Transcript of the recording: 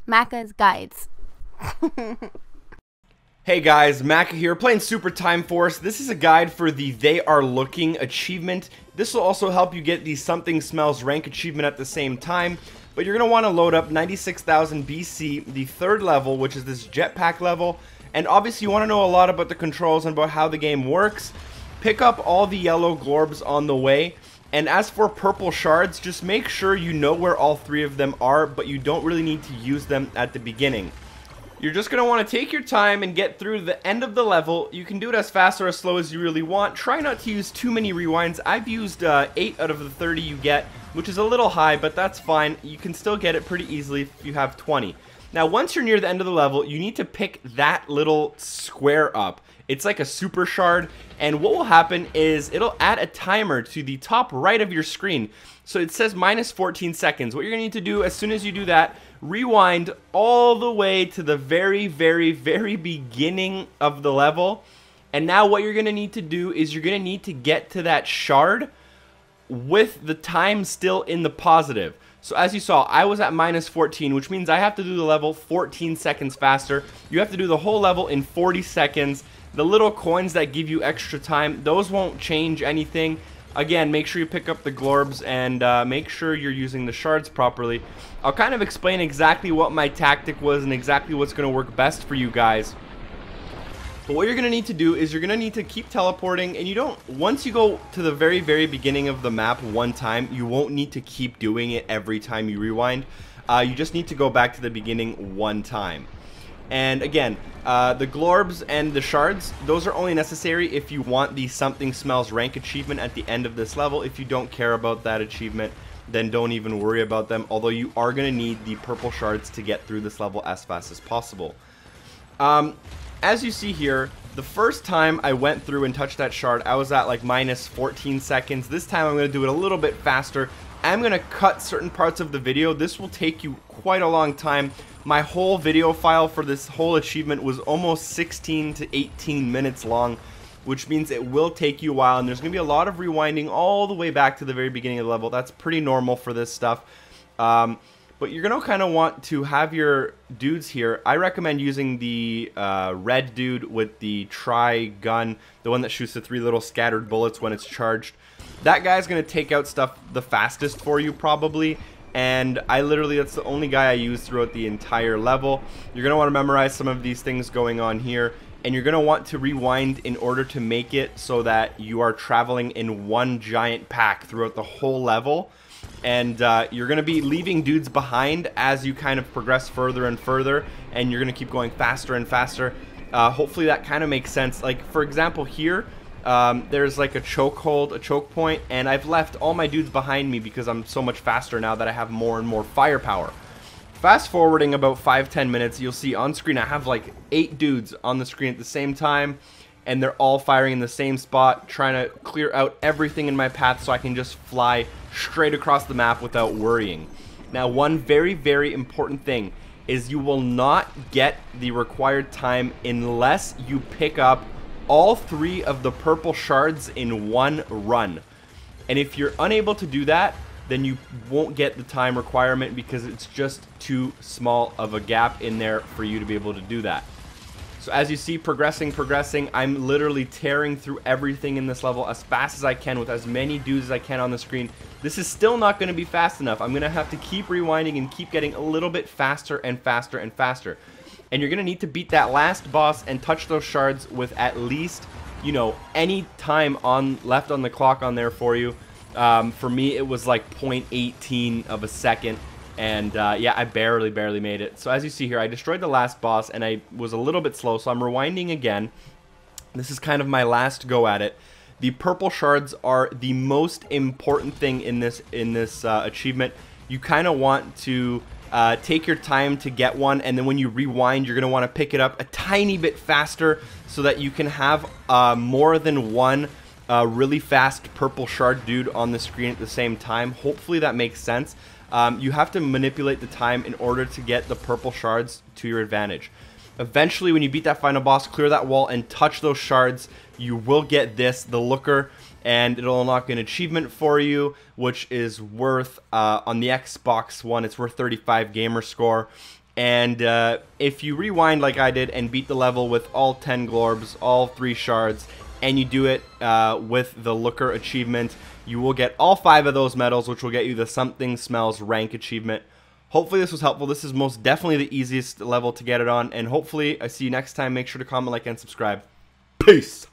Macca's Guides. Hey guys, Macca here, playing Super Time Force. This is a guide for the They Are Looking achievement. This will also help you get the Something Smells rank achievement at the same time. But you're going to want to load up 96,000 BC, the third level, which is this jetpack level. And obviously you want to know a lot about the controls and about how the game works. Pick up all the yellow glorbs on the way. And as for purple shards, just make sure you know where all three of them are, but you don't really need to use them at the beginning. You're just going to want to take your time and get through the end of the level. You can do it as fast or as slow as you really want. Try not to use too many rewinds. I've used 8 out of the 30 you get, which is a little high, but that's fine. You can still get it pretty easily if you have 20. Now, once you're near the end of the level, you need to pick that little square up. It's like a super shard, and what will happen is it'll add a timer to the top right of your screen. So it says minus 14 seconds. What you're going to need to do as soon as you do that, rewind all the way to the very beginning of the level. And now what you're going to need to do is you're going to need to get to that shard with the time still in the positive. So as you saw, I was at minus 14, which means I have to do the level 14 seconds faster. You have to do the whole level in 40 seconds. The little coins that give you extra time, those won't change anything. Again, make sure you pick up the glorbs and make sure you're using the shards properly. I'll kind of explain exactly what my tactic was and exactly what's going to work best for you guys. But what you're going to need to do is you're going to need to keep teleporting, and you don't, once you go to the very beginning of the map one time, you won't need to keep doing it every time you rewind. You just need to go back to the beginning one time. And again, the glorbs and the shards, those are only necessary if you want the Something Smells rank achievement at the end of this level. If you don't care about that achievement, then don't even worry about them, although you are going to need the purple shards to get through this level as fast as possible. As you see here, the first time I went through and touched that shard, I was at like minus 14 seconds. This time I'm going to do it a little bit faster. I'm going to cut certain parts of the video. This will take you quite a long time. My whole video file for this whole achievement was almost 16 to 18 minutes long, which means it will take you a while, and there's going to be a lot of rewinding all the way back to the very beginning of the level. That's pretty normal for this stuff. But you're going to kind of want to have your dudes here. I recommend using the red dude with the tri-gun, the one that shoots the 3 little scattered bullets when it's charged. That guy's going to take out stuff the fastest for you probably, and that's the only guy I use throughout the entire level. You're going to want to memorize some of these things going on here, and you're going to want to rewind in order to make it so that you are traveling in one giant pack throughout the whole level. And you're going to be leaving dudes behind as you kind of progress further and further, and you're going to keep going faster and faster. Hopefully that kind of makes sense. Like, for example, here, there's like a chokehold, a choke point, and I've left all my dudes behind me because I'm so much faster now that I have more and more firepower. Fast forwarding about 5-10 minutes, you'll see on screen I have like 8 dudes on the screen at the same time, and they're all firing in the same spot, trying to clear out everything in my path so I can just fly straight across the map without worrying. Now, one very important thing is you will not get the required time unless you pick up all 3 of the purple shards in one run. And if you're unable to do that, then you won't get the time requirement because it's just too small of a gap in there for you to be able to do that. So as you see, progressing, I'm literally tearing through everything in this level as fast as I can with as many dudes as I can on the screen. This is still not going to be fast enough. I'm going to have to keep rewinding and keep getting a little bit faster and faster and faster. And you're going to need to beat that last boss and touch those shards with at least, you know, any time left on the clock on there for you. For me, it was like 0.18 of a second. And yeah, I barely made it. So as you see here, I destroyed the last boss, and I was a little bit slow, so I'm rewinding again. This is kind of my last go at it. The purple shards are the most important thing in this achievement. You kind of want to take your time to get one, and then when you rewind, you're going to want to pick it up a tiny bit faster so that you can have more than one really fast purple shard dude on the screen at the same time. Hopefully that makes sense. You have to manipulate the time in order to get the purple shards to your advantage. Eventually, when you beat that final boss, clear that wall and touch those shards, you will get this, the looker, and it'll unlock an achievement for you, which is worth, on the Xbox One, it's worth 35 gamer score. And if you rewind like I did and beat the level with all 10 glorbs, all 3 shards, and you do it with the looker achievement, you will get all 5 of those medals, which will get you the something smells rank achievement. Hopefully this was helpful. This is most definitely the easiest level to get it on, and hopefully I see you next time. Make sure to comment, like, and subscribe. Peace!